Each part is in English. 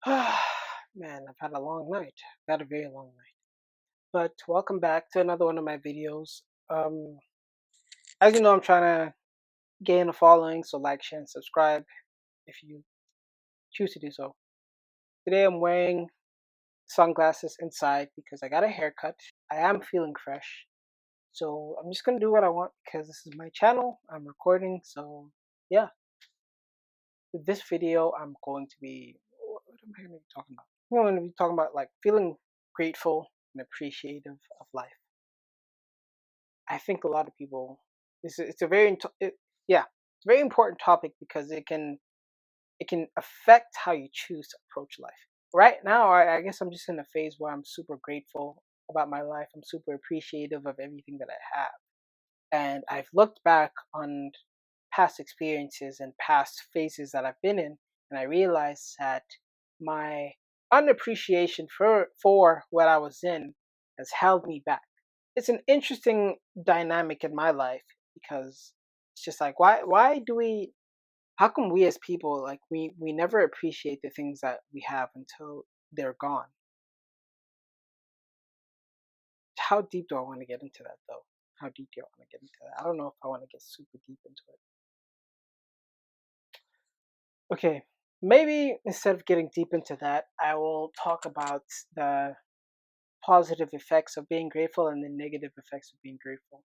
Man, I've had a long night. I've had a very long night. But welcome back to another one of my videos. Um, as you know, I'm trying to gain a following, so like, share, and subscribe if you choose to do so. Today I'm wearing sunglasses inside because I got a haircut. I am feeling fresh. So I'm just gonna do what I want because this is my channel. I'm recording, so yeah. With this video, I'm going to be what am I going to be talking about? I'm going to be talking about like feeling grateful and appreciative of life. I think a lot of people. It's a yeah, it's a very important topic because it can affect how you choose to approach life. Right now, I guess I'm just in a phase where I'm super grateful about my life. I'm super appreciative of everything that I have, and I've looked back on past experiences and past phases that I've been in, and I realized that my unappreciation for what I was in has held me back. It's an interesting dynamic in my life because it's just like why do we how come we as people like we never appreciate the things that we have until they're gone. How deep do I want to get into that though? How deep do I want to get into that? I don't know if I want to get super deep into it. Okay, maybe instead of getting deep into that, I will talk about the positive effects of being grateful and the negative effects of being grateful.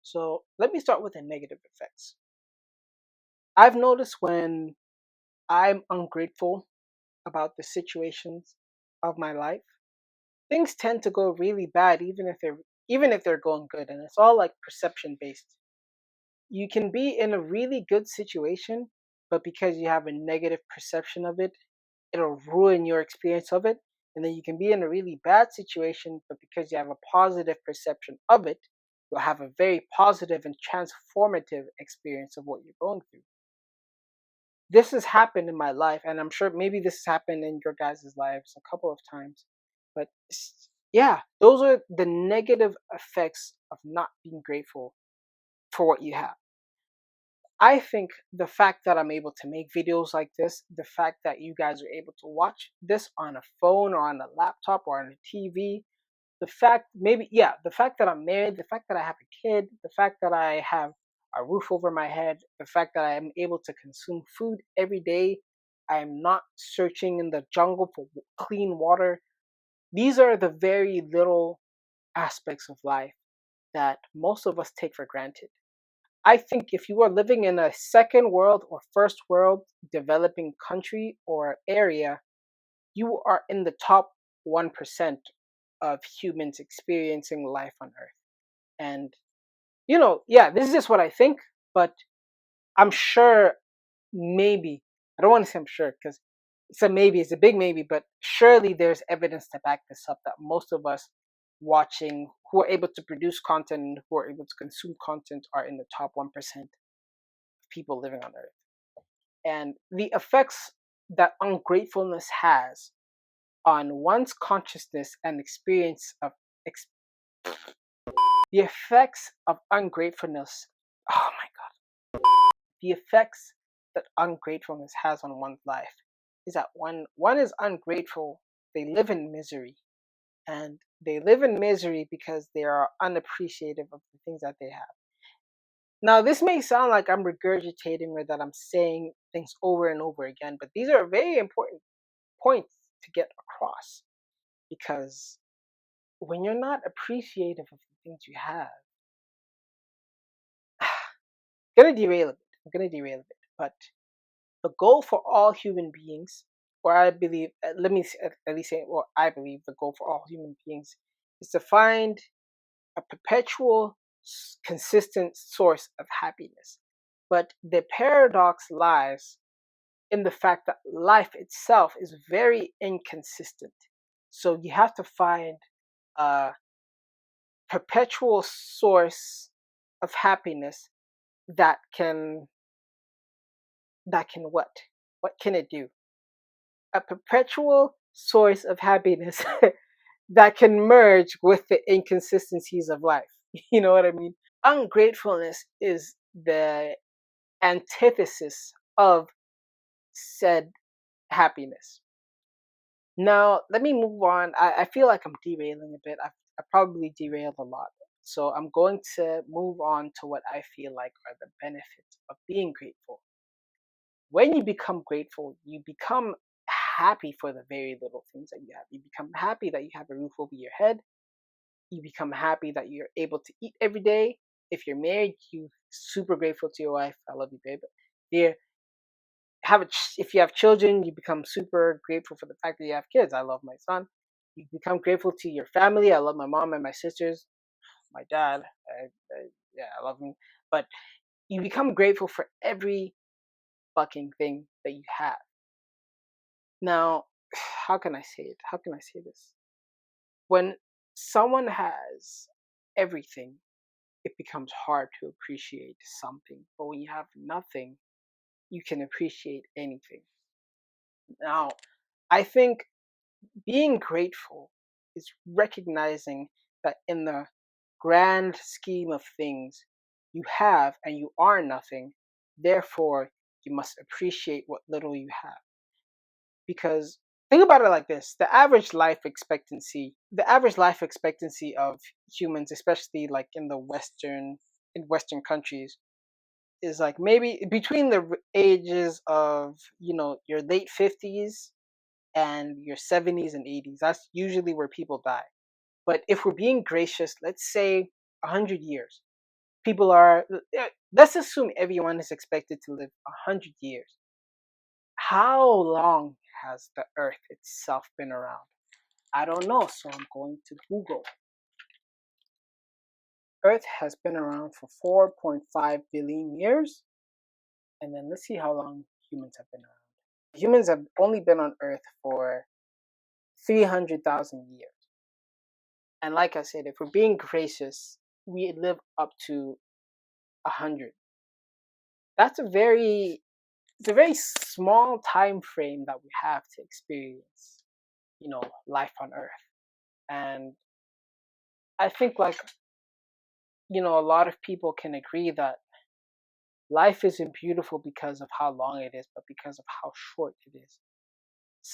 So let me start with the negative effects. I've noticed when I'm ungrateful about the situations of my life, things tend to go really bad even if they're going good, and it's all like perception based. You can be in a really good situation, but because you have a negative perception of it, it'll ruin your experience of it. And then you can be in a really bad situation, but because you have a positive perception of it, you'll have a very positive and transformative experience of what you're going through. This has happened in my life, and I'm sure maybe this has happened in your guys' lives a couple of times. But yeah, those are the negative effects of not being grateful for what you have. I think the fact that I'm able to make videos like this, the fact that you guys are able to watch this on a phone or on a laptop or on a TV, the fact that I'm married, the fact that I have a kid, the fact that I have a roof over my head, the fact that I am able to consume food every day, I am not searching in the jungle for clean water. These are the very little aspects of life that most of us take for granted. I think if you are living in a second world or first world developing country or area, you are in the top 1% of humans experiencing life on Earth. And, yeah, this is just what I think, but I'm sure maybe, I don't want to say I'm sure because it's a maybe, it's a big maybe, but surely there's evidence to back this up that most of us watching who are able to produce content and who are able to consume content are in the top 1% of people living on Earth. And the effects that ungratefulness has on one's consciousness and experience of ex- the effects of ungratefulness. Oh my god, the effects that ungratefulness has on one's life is that when one is ungrateful, they live in misery, and they live in misery because they are unappreciative of the things that they have. Now, this may sound like I'm regurgitating or that I'm saying things over and over again, but these are very important points to get across because when you're not appreciative of the things you have, gonna derail a bit. I'm gonna derail a bit, but the goal for all human beings, or I believe, let me at least say, or I believe the goal for all human beings is to find a perpetual, consistent source of happiness. But the paradox lies in the fact that life itself is very inconsistent. So you have to find a perpetual source of happiness that can what? What can it do? A perpetual source of happiness that can merge with the inconsistencies of life. You know what I mean? Ungratefulness is the antithesis of said happiness. Now, let me move on. I feel like I'm derailing a bit. I probably derailed a lot. So I'm going to move on to what I feel like are the benefits of being grateful. When you become grateful, you become happy for the very little things that you have. You become happy that you have a roof over your head. You become happy that you're able to eat every day. If you're married, you super grateful to your wife. I love you, babe. You if you have children, you become super grateful for the fact that you have kids. I love my son. You become grateful to your family. I love my mom and my sisters, my dad. Yeah, I love him. But you become grateful for every fucking thing that you have. Now, how can I say it? How can I say this? When someone has everything, it becomes hard to appreciate something. But when you have nothing, you can appreciate anything. Now, I think being grateful is recognizing that in the grand scheme of things, you have and you are nothing. Therefore, you must appreciate what little you have. Because think about it like this: the average life expectancy of humans, especially like in Western countries, is like maybe between the ages of your late 50s and your 70s and 80s. That's usually where people die. But if we're being gracious, let's say 100 years. People are, let's assume everyone is expected to live 100 years. How long has the earth itself been around? I don't know, so I'm going to Google. Earth has been around for 4.5 billion years. And then let's see how long humans have been around. Humans have only been on Earth for 300,000 years. And like I said, if we're being gracious, we live up to 100. That's it's a very small time frame that we have to experience, life on Earth. And I think a lot of people can agree that life isn't beautiful because of how long it is, but because of how short it is.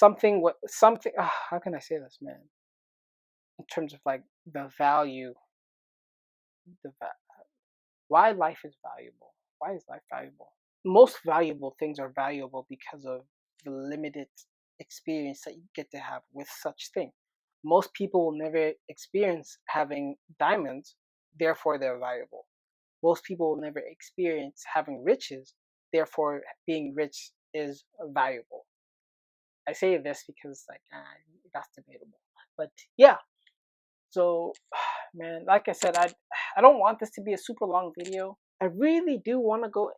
How can I say this, man? In terms of like the value, the why life is valuable. Why is life valuable? Most valuable things are valuable because of the limited experience that you get to have with such thing. Most people will never experience having diamonds, therefore they're valuable. Most people will never experience having riches, therefore being rich is valuable. I say this because that's debatable, but yeah. So, man, like I said, I don't want this to be a super long video. I really do want to go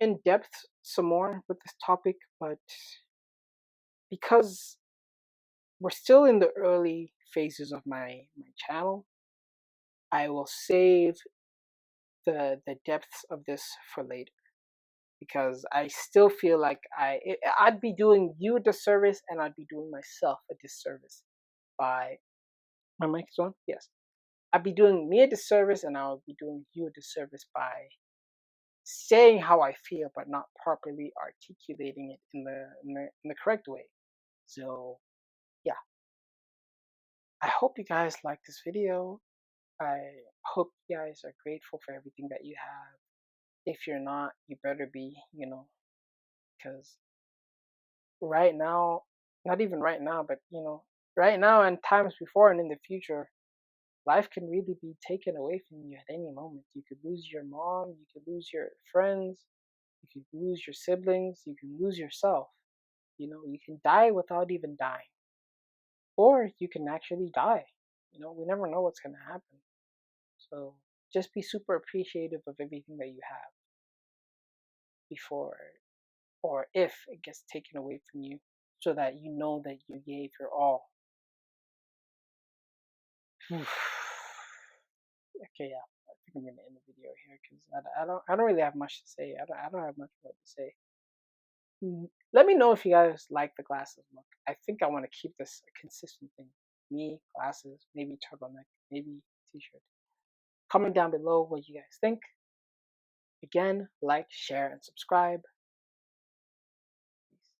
in depth some more with this topic, but because we're still in the early phases of my channel, I will save the depths of this for later because I still feel like I'd be doing you a disservice and I'd be doing myself a disservice by my mic is on. Yes, I'd be doing me a disservice and I would be doing you a disservice by saying how I feel but not properly articulating it in the correct way. So yeah, I hope you guys like this video. I hope you guys are grateful for everything that you have. If you're not, you better be, because right now, not even right now, but right now and times before and in the future, life can really be taken away from you at any moment. You could lose your mom, you could lose your friends, you could lose your siblings, you can lose yourself. You can die without even dying. Or you can actually die. We never know what's going to happen. So just be super appreciative of everything that you have before or if it gets taken away from you so that you know that you gave your all. Okay, yeah. I think I'm going to end the video here because I don't really have much to say. I don't have much more to say. Let me know if you guys like the glasses look. I think I want to keep this a consistent thing. Me, glasses, maybe turtleneck, maybe t-shirt. Comment down below what you guys think. Again, like, share, and subscribe.